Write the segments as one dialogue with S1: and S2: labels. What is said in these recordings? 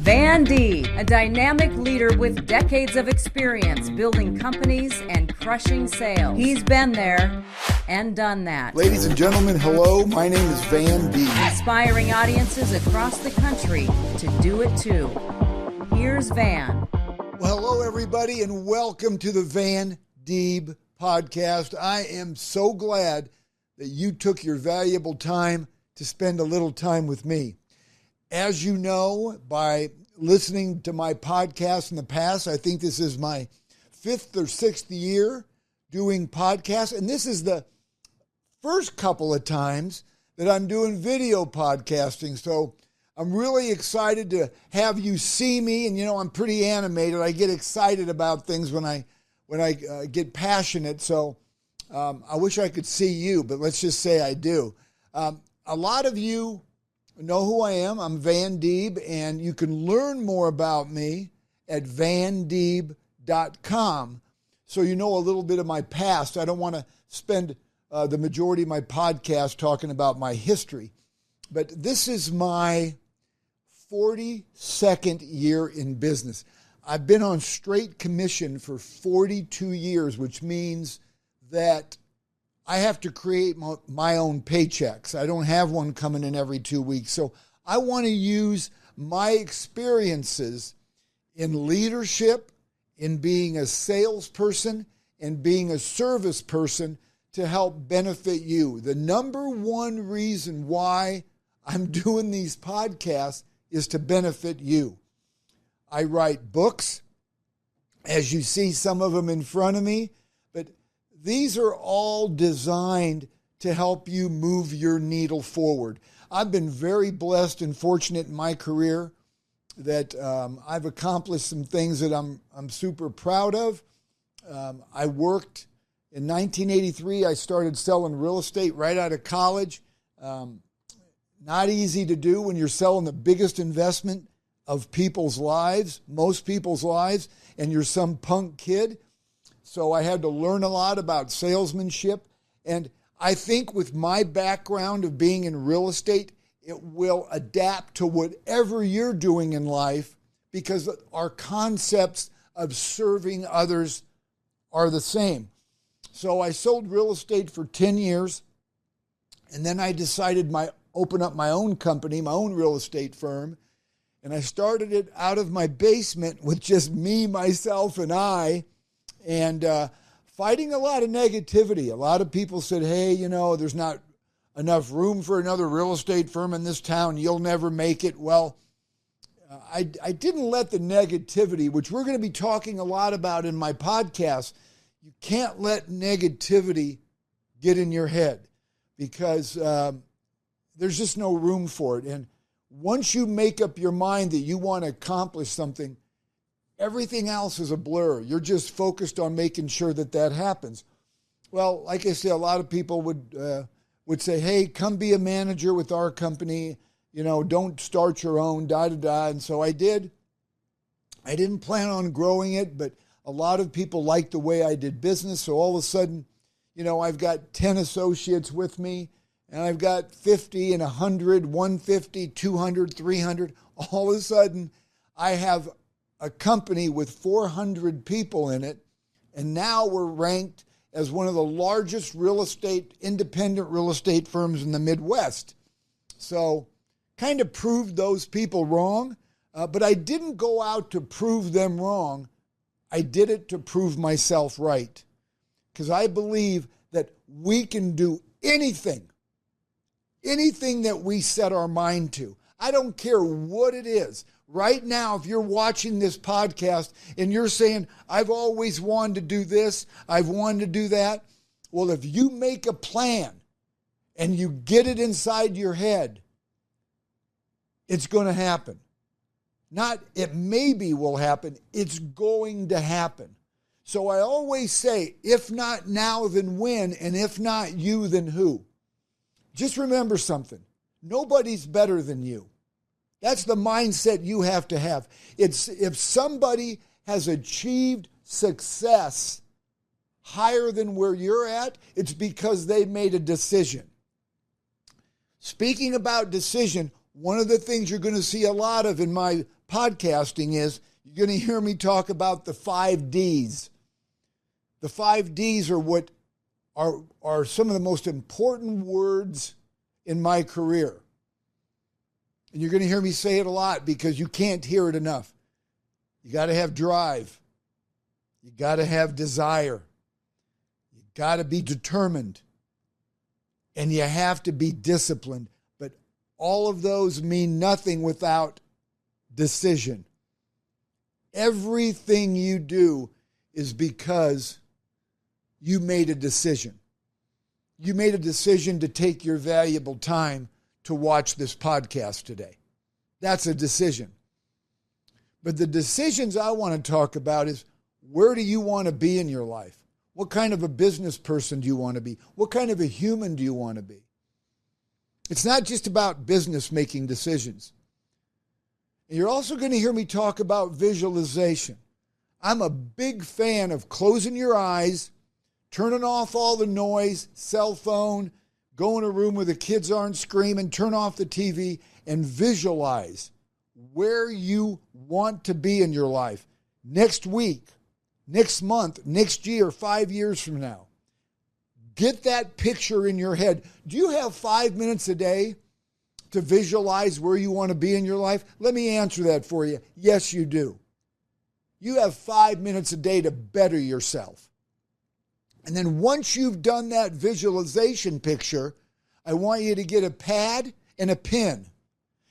S1: Van Deeb, a dynamic leader with decades of experience building companies and crushing sales. He's been there and done that.
S2: Ladies and gentlemen, hello. My name is Van Deeb.
S1: Inspiring audiences across the country to do it too. Here's Van.
S2: Well, hello, everybody, and welcome to the Van Deeb podcast. I am so glad that you took your valuable time to spend a little time with me. As you know, by listening to my podcast in the past, I think this is my 5th or 6th year doing podcasts, and this is the first couple of times that I'm doing video podcasting. So I'm really excited to have you see me, and I'm pretty animated. I get excited about things when I get passionate. So I wish I could see you, but let's just say I do. A lot of you know who I am. I'm Van Deeb, and you can learn more about me at vandeeb.com. So you know a little bit of my past. I don't want to spend the majority of my podcast talking about my history, but this is my 42nd year in business. I've been on straight commission for 42 years, which means that I have to create my own paychecks. I don't have one coming in every 2 weeks. So I want to use my experiences in leadership, in being a salesperson, and being a service person to help benefit you. The number one reason why I'm doing these podcasts is to benefit you. I write books, as you see some of them in front of me, but these are all designed to help you move your needle forward. I've been very blessed and fortunate in my career that I've accomplished some things that I'm super proud of. I worked in 1983. I started selling real estate right out of college. Not easy to do when you're selling the biggest investment of people's lives, most people's lives, and you're some punk kid. So I had to learn a lot about salesmanship. And I think with my background of being in real estate, it will adapt to whatever you're doing in life because our concepts of serving others are the same. So I sold real estate for 10 years, and then I decided open up my own company, my own real estate firm, and I started it out of my basement with just me, myself, and I, and fighting a lot of negativity. A lot of people said, hey, there's not enough room for another real estate firm in this town. You'll never make it. Well, I didn't let the negativity, which we're going to be talking a lot about in my podcast, you can't let negativity get in your head because there's just no room for it. And once you make up your mind that you want to accomplish something, everything else is a blur. You're just focused on making sure that happens. Well, like I said, a lot of people would say, hey, come be a manager with our company. Don't start your own, da-da-da. And so I did. I didn't plan on growing it, but a lot of people liked the way I did business. So all of a sudden, I've got 10 associates with me, and I've got 50 and 100, 150, 200, 300. All of a sudden, I have a company with 400 people in it, and now we're ranked as one of the largest independent real estate firms in the Midwest. So kind of proved those people wrong, but I didn't go out to prove them wrong. I did it to prove myself right, because I believe that we can do anything that we set our mind to. I don't care what it is. Right now, if you're watching this podcast and you're saying, I've always wanted to do this, I've wanted to do that. Well, if you make a plan and you get it inside your head, it's going to happen. Not it maybe will happen, it's going to happen. So I always say, if not now, then when? And if not you, then who? Just remember something. Nobody's better than you. That's the mindset you have to have. It's if somebody has achieved success higher than where you're at, it's because they made a decision. Speaking about decision, one of the things you're going to see a lot of in my podcasting is you're going to hear me talk about the 5 Ds. The 5 Ds are what are some of the most important words in my career. And you're going to hear me say it a lot because you can't hear it enough. You got to have drive. You got to have desire. You got to be determined. And you have to be disciplined. But all of those mean nothing without decision. Everything you do is because you made a decision. You made a decision to take your valuable time to watch this podcast today. That's a decision. But the decisions I want to talk about is, where do you want to be in your life? What kind of a business person do you want to be? What kind of a human do you want to be? It's not just about business making decisions. And you're also going to hear me talk about visualization. I'm a big fan of closing your eyes, turning off all the noise, cell phone, go in a room where the kids aren't screaming, turn off the TV, and visualize where you want to be in your life next week, next month, next year, 5 years from now. Get that picture in your head. Do you have 5 minutes a day to visualize where you want to be in your life? Let me answer that for you. Yes, you do. You have 5 minutes a day to better yourself. And then once you've done that visualization picture, I want you to get a pad and a pen.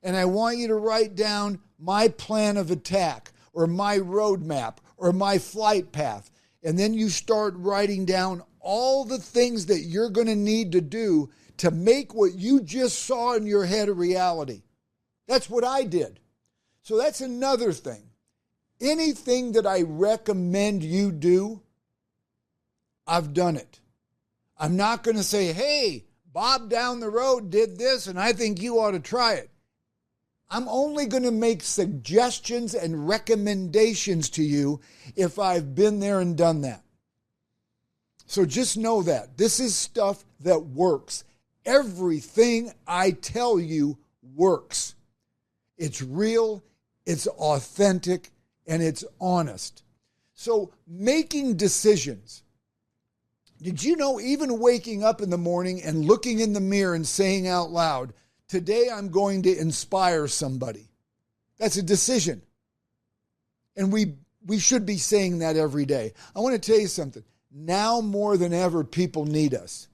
S2: And I want you to write down my plan of attack or my roadmap or my flight path. And then you start writing down all the things that you're going to need to do to make what you just saw in your head a reality. That's what I did. So that's another thing. Anything that I recommend you do, I've done it. I'm not going to say, hey, Bob down the road did this and I think you ought to try it. I'm only going to make suggestions and recommendations to you if I've been there and done that. So just know that. This is stuff that works. Everything I tell you works. It's real, it's authentic, and it's honest. So making decisions. Did you know even waking up in the morning and looking in the mirror and saying out loud, today I'm going to inspire somebody. That's a decision. And we should be saying that every day. I want to tell you something. Now more than ever, people need us.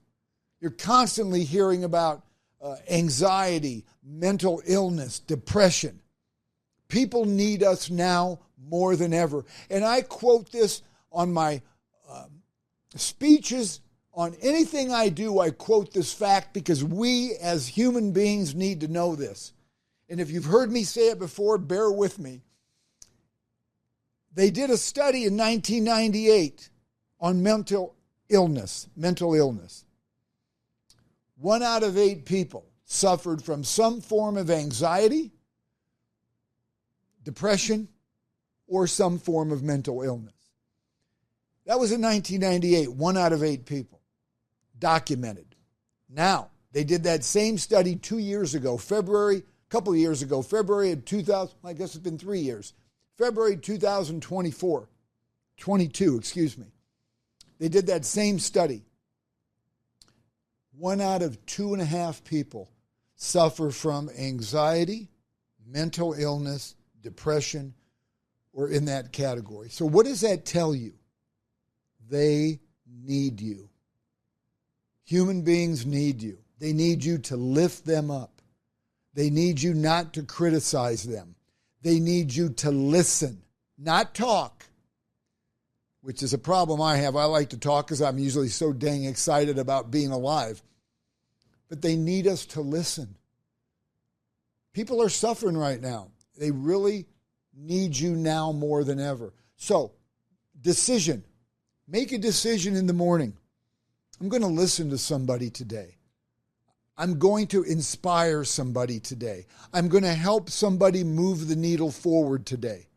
S2: You're constantly hearing about anxiety, mental illness, depression. People need us now more than ever. And I quote this on my speeches, on anything I do, I quote this fact because we as human beings need to know this. And if you've heard me say it before, bear with me. They did a study in 1998 on mental illness. 1 out of 8 people suffered from some form of anxiety, depression, or some form of mental illness. That was in 1998, 1 out of 8 people documented. Now, they did that same study 2 years ago, February of 2000, I guess it's been 3 years, February 2022, They did that same study. 1 out of 2.5 people suffer from anxiety, mental illness, depression, or in that category. So what does that tell you? They need you. Human beings need you. They need you to lift them up. They need you not to criticize them. They need you to listen, not talk, which is a problem I have. I like to talk because I'm usually so dang excited about being alive. But they need us to listen. People are suffering right now. They really need you now more than ever. So, decision. Make a decision in the morning. I'm going to listen to somebody today. I'm going to inspire somebody today. I'm going to help somebody move the needle forward today.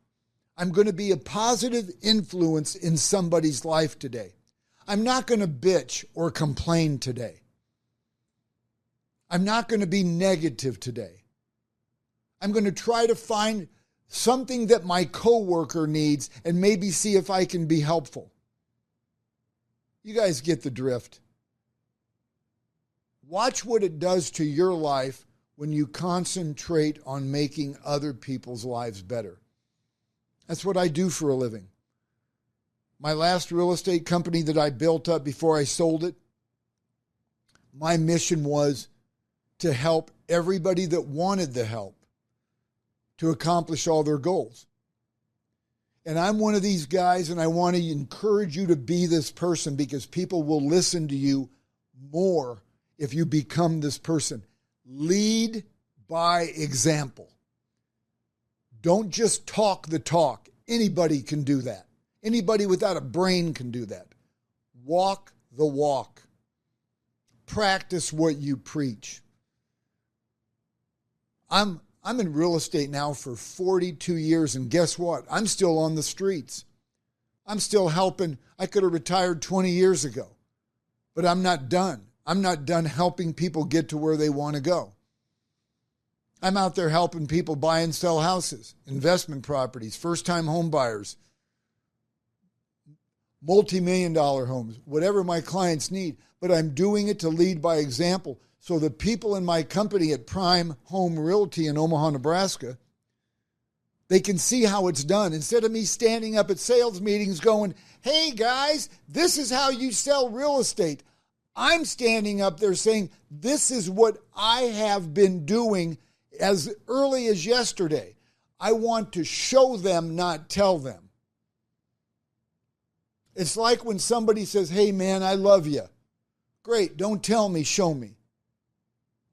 S2: I'm going to be a positive influence in somebody's life today. I'm not going to bitch or complain today. I'm not going to be negative today. I'm going to try to find something that my coworker needs and maybe see if I can be helpful. You guys get the drift. Watch what it does to your life when you concentrate on making other people's lives better. That's what I do for a living. My last real estate company that I built up before I sold it, my mission was to help everybody that wanted the help to accomplish all their goals. And I'm one of these guys, and I want to encourage you to be this person because people will listen to you more if you become this person. Lead by example. Don't just talk the talk. Anybody can do that. Anybody without a brain can do that. Walk the walk. Practice what you preach. I'm in real estate now for 42 years, and guess what? I'm still on the streets. I'm still helping. I could have retired 20 years ago, but I'm not done. I'm not done helping people get to where they want to go. I'm out there helping people buy and sell houses, investment properties, first-time home buyers, multi-million-dollar homes, whatever my clients need. But I'm doing it to lead by example. So the people in my company at Prime Home Realty in Omaha, Nebraska, they can see how it's done. Instead of me standing up at sales meetings going, hey guys, this is how you sell real estate. I'm standing up there saying, this is what I have been doing as early as yesterday. I want to show them, not tell them. It's like when somebody says, hey man, I love you. Great, don't tell me, show me.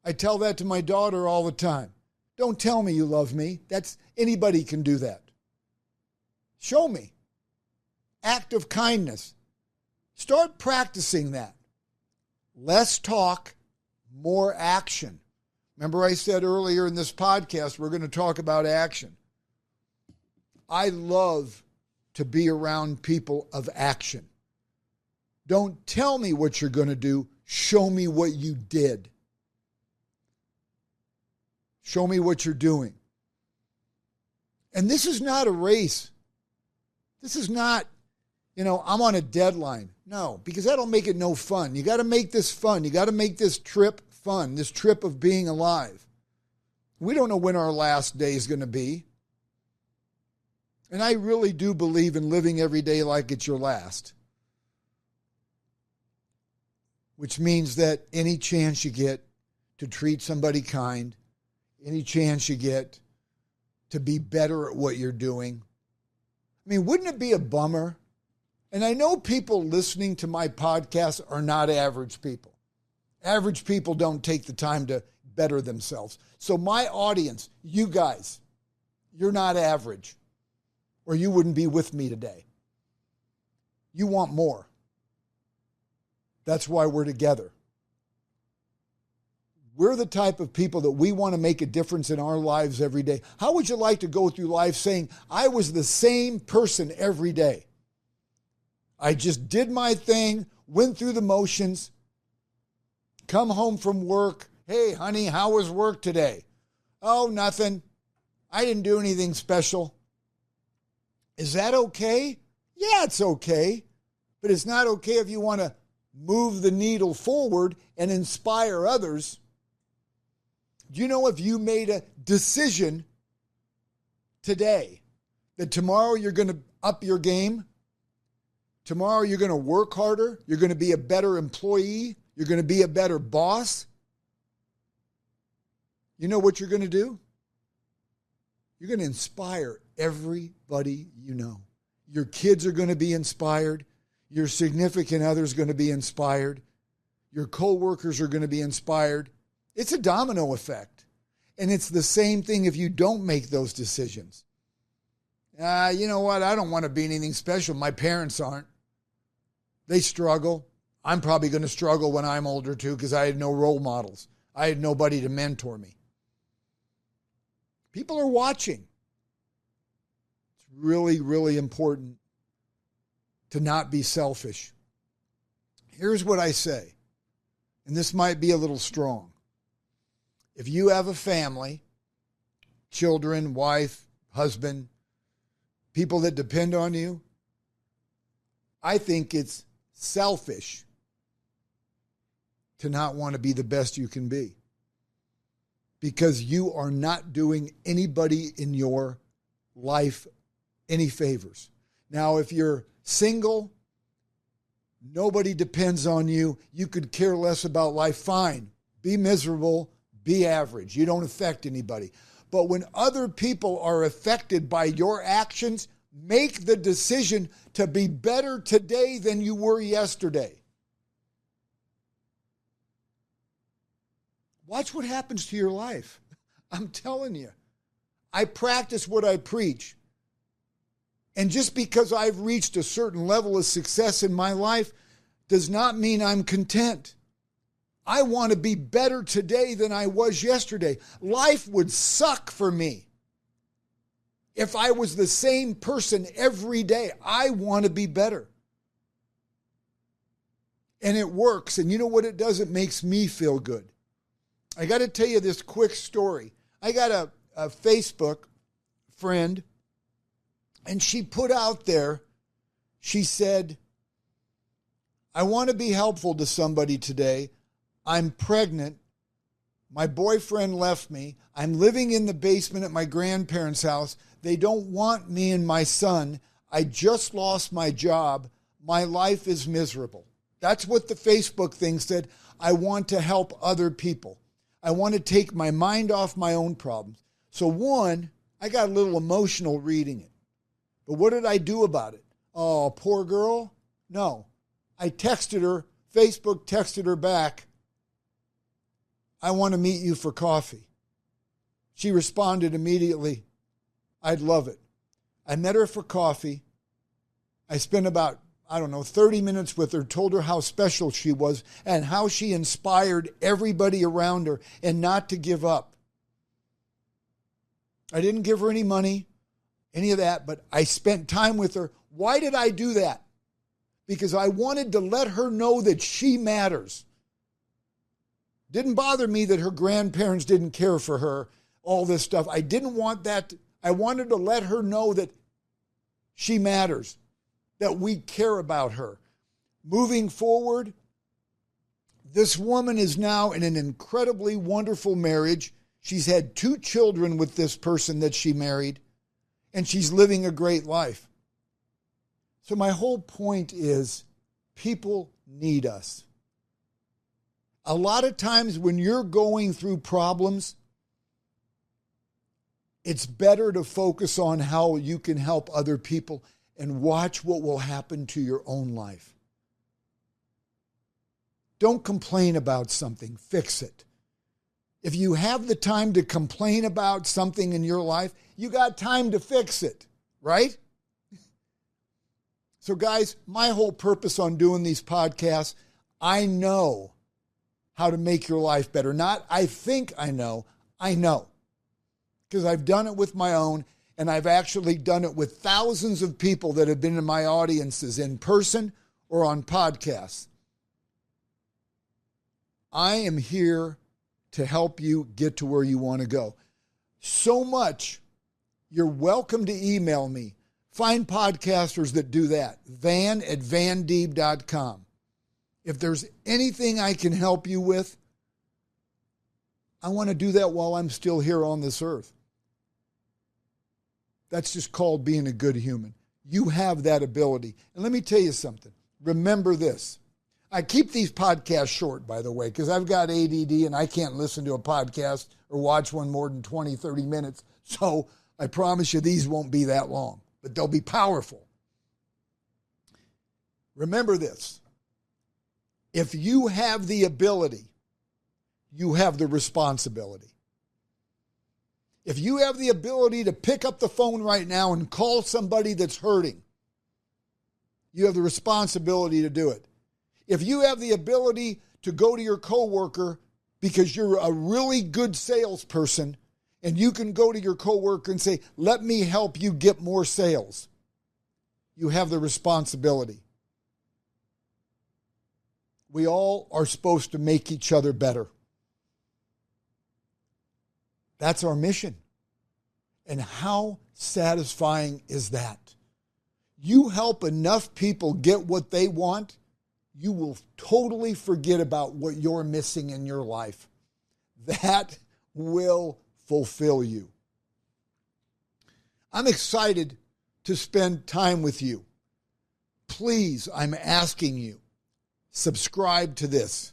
S2: I tell that to my daughter all the time. Don't tell me you love me. Anybody can do that. Show me. Act of kindness. Start practicing that. Less talk, more action. Remember I said earlier in this podcast, we're going to talk about action. I love to be around people of action. Don't tell me what you're going to do. Show me what you did. Show me what you're doing. And this is not a race. This is not, I'm on a deadline. No, because that'll make it no fun. You got to make this fun. You got to make this trip fun, this trip of being alive. We don't know when our last day is going to be. And I really do believe in living every day like it's your last. Which means that any chance you get to treat somebody kind, any chance you get to be better at what you're doing. I mean, wouldn't it be a bummer? And I know people listening to my podcast are not average people. Average people don't take the time to better themselves. So my audience, you guys, you're not average, or you wouldn't be with me today. You want more. That's why we're together. We're the type of people that we want to make a difference in our lives every day. How would you like to go through life saying, I was the same person every day? I just did my thing, went through the motions, come home from work. Hey, honey, how was work today? Oh, nothing. I didn't do anything special. Is that okay? Yeah, it's okay. But it's not okay if you want to move the needle forward and inspire others. Do you know if you made a decision today that tomorrow you're going to up your game? Tomorrow you're going to work harder. You're going to be a better employee. You're going to be a better boss. You know what you're going to do? You're going to inspire everybody you know. Your kids are going to be inspired. Your significant other is going to be inspired. Your coworkers are going to be inspired. It's a domino effect. And it's the same thing if you don't make those decisions. You know what? I don't want to be anything special. My parents aren't. They struggle. I'm probably going to struggle when I'm older too because I had no role models. I had nobody to mentor me. People are watching. It's really, really important to not be selfish. Here's what I say, and this might be a little strong. If you have a family, children, wife, husband, people that depend on you, I think it's selfish to not want to be the best you can be, because you are not doing anybody in your life any favors. Now, if you're single, nobody depends on you, you could care less about life, fine. Be miserable, be average. You don't affect anybody. But when other people are affected by your actions, make the decision to be better today than you were yesterday. Watch what happens to your life. I'm telling you. I practice what I preach. And just because I've reached a certain level of success in my life does not mean I'm content. I want to be better today than I was yesterday. Life would suck for me if I was the same person every day. I want to be better. And it works. And you know what it does? It makes me feel good. I got to tell you this quick story. I got a Facebook friend, and she put out there, she said, I want to be helpful to somebody today. I'm pregnant. My boyfriend left me. I'm living in the basement at my grandparents' house. They don't want me and my son. I just lost my job. My life is miserable. That's what the Facebook thing said. I want to help other people. I want to take my mind off my own problems. So one, I got a little emotional reading it. But what did I do about it? Oh, poor girl? No. I texted her, Facebook texted her back, I want to meet you for coffee. She responded immediately, I'd love it. I met her for coffee. I spent about, 30 minutes with her, told her how special she was and how she inspired everybody around her and not to give up. I didn't give her any money, any of that, but I spent time with her. Why did I do that? Because I wanted to let her know that she matters. Didn't bother me that her grandparents didn't care for her, all this stuff. I didn't want that. I wanted to let her know that she matters, that we care about her. Moving forward, this woman is now in an incredibly wonderful marriage. She's had 2 children with this person that she married, and she's living a great life. So my whole point is, people need us. A lot of times when you're going through problems, it's better to focus on how you can help other people and watch what will happen to your own life. Don't complain about something, fix it. If you have the time to complain about something in your life, you got time to fix it, right? So guys, my whole purpose on doing these podcasts, I know how to make your life better. Not I think I know. Because I've done it with my own, and I've actually done it with thousands of people that have been in my audiences in person or on podcasts. I am here to help you get to where you want to go. So much, you're welcome to email me. Find podcasters that do that. van@vandeeb.com. If there's anything I can help you with, I want to do that while I'm still here on this earth. That's just called being a good human. You have that ability. And let me tell you something. Remember this. I keep these podcasts short, by the way, because I've got ADD and I can't listen to a podcast or watch one more than 20, 30 minutes. So I promise you these won't be that long, but they'll be powerful. Remember this. If you have the ability, you have the responsibility. If you have the ability to pick up the phone right now and call somebody that's hurting, you have the responsibility to do it. If you have the ability to go to your coworker because you're a really good salesperson and you can go to your coworker and say, let me help you get more sales, you have the responsibility. We all are supposed to make each other better. That's our mission. And how satisfying is that? You help enough people get what they want, you will totally forget about what you're missing in your life. That will fulfill you. I'm excited to spend time with you. Please, I'm asking you, subscribe to this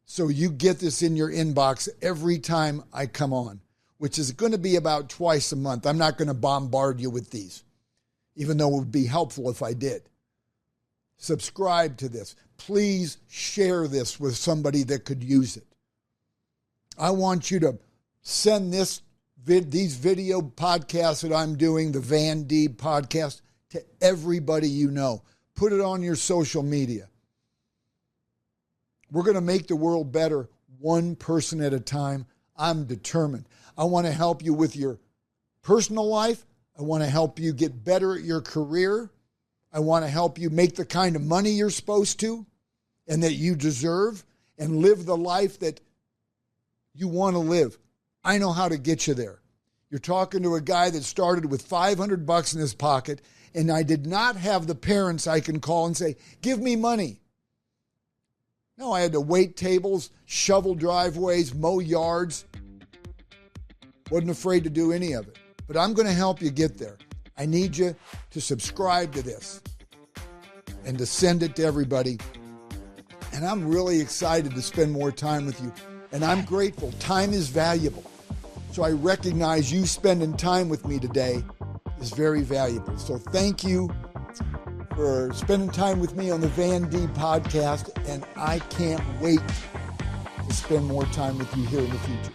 S2: so you get this in your inbox every time I come on, which is going to be about twice a month. I'm not going to bombard you with these, even though it would be helpful if I did. Subscribe to this. Please share this with somebody that could use it. I want you to send these video podcasts that I'm doing, the Van Deeb podcast, to everybody you know. Put it on your social media. We're going to make the world better one person at a time. I'm determined. I want to help you with your personal life. I want to help you get better at your career. I want to help you make the kind of money you're supposed to and that you deserve and live the life that you want to live. I know how to get you there. You're talking to a guy that started with $500 in his pocket, and I did not have the parents I can call and say, give me money. No, I had to wait tables, shovel driveways, mow yards. Wasn't afraid to do any of it. But I'm going to help you get there. I need you to subscribe to this and to send it to everybody. And I'm really excited to spend more time with you. And I'm grateful. Time is valuable. So I recognize you spending time with me today is very valuable. So thank you for spending time with me on the Van Deeb podcast. And I can't wait to spend more time with you here in the future.